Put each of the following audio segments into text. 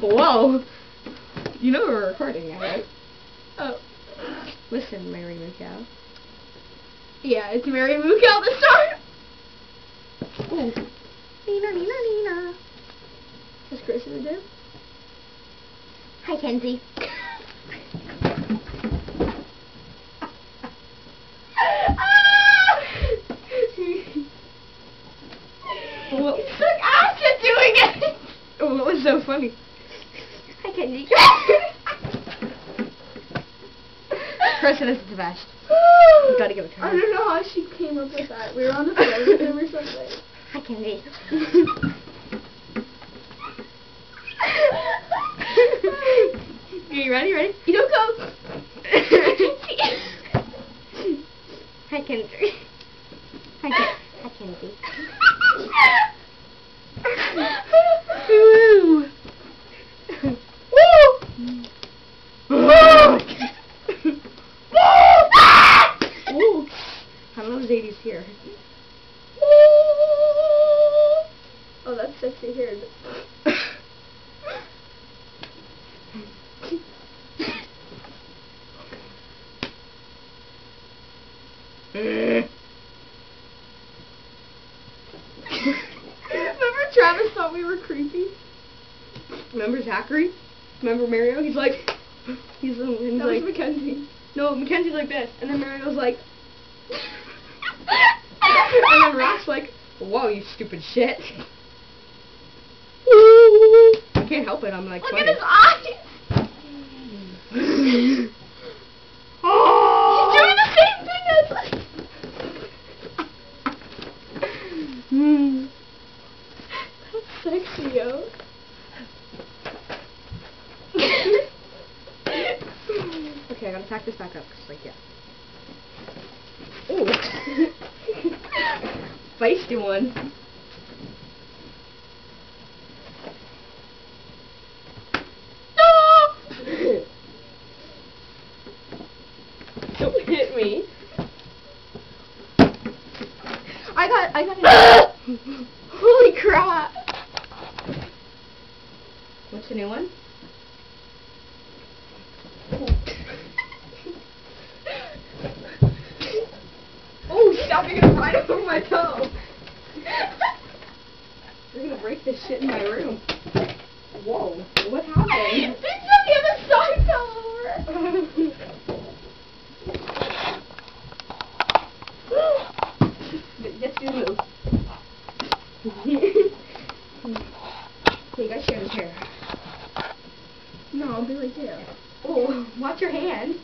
Whoa. You know we're recording now, right? Oh. Listen, Mary Moo Cow. Yeah, it's Mary Moo Cow the star. Ooh. Nina, Nina, Nina. What's Chris gonna do? Hi, Kenzie. Well, he took acid doing it. What was so funny? Hi, Kenzie. Kristen is the best. You gotta give it to her. I don't know how she came up with that. We were on the phone with him or something. Hi, Kenzie. Okay, you ready? Ready? You don't go. Hi, Kenzie. Hi, Kenzie. Woo! Ooh! I don't know if Zadie's here. Oh, that's sexy hair. Remember Travis thought we were creepy? Remember Zachary? Remember Mario? He's like, he's That like, was Mackenzie. no, Mackenzie's like this, and then Mario's like, and then Rock's like, whoa, you stupid shit. I can't help it. I'm like, Look funny. at his eyes. Oh! He's doing the same thing as us. That's sexy, yo. Okay, I gotta pack this back up, cause like, yeah. Ooh. Feisty one. Don't hit me. I got it. Holy crap. What's the new one? Oh, stop, you're gonna ride over my toe. You're gonna break this shit in my room. Whoa, what happened? Things on the other side fell over. Let's do a move. You guys share this hair. No, I'll be like you. Oh, watch your hand.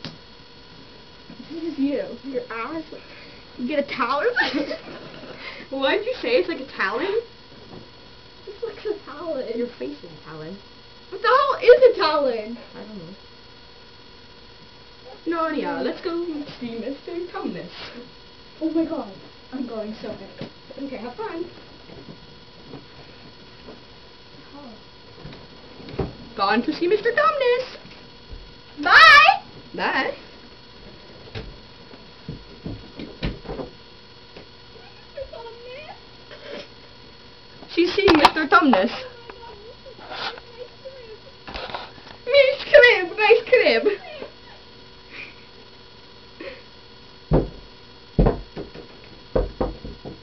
This is you. Your ass. You get a talon? What did you say? It's like a talon? It's like a talon. Your face is a talon. What the hell is a talon? I don't know. No, anyhow, let's go see Mr. Tumnus. Oh my god. I'm going so bad. Okay, have fun. Gone to see Mr. Tumnus. Bye! Bye. She's seeing Mr. Tumnus. Nice crib, nice crib.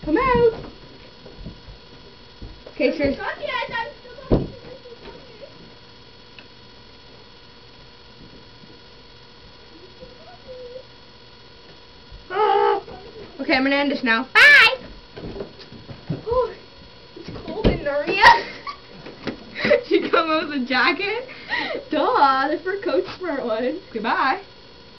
Come out. Okay, sir. Okay, I'm gonna end this now. Bye. Oh, it's cold in Narnia. She come out with a jacket. Duh, the fur coat smart one. Goodbye.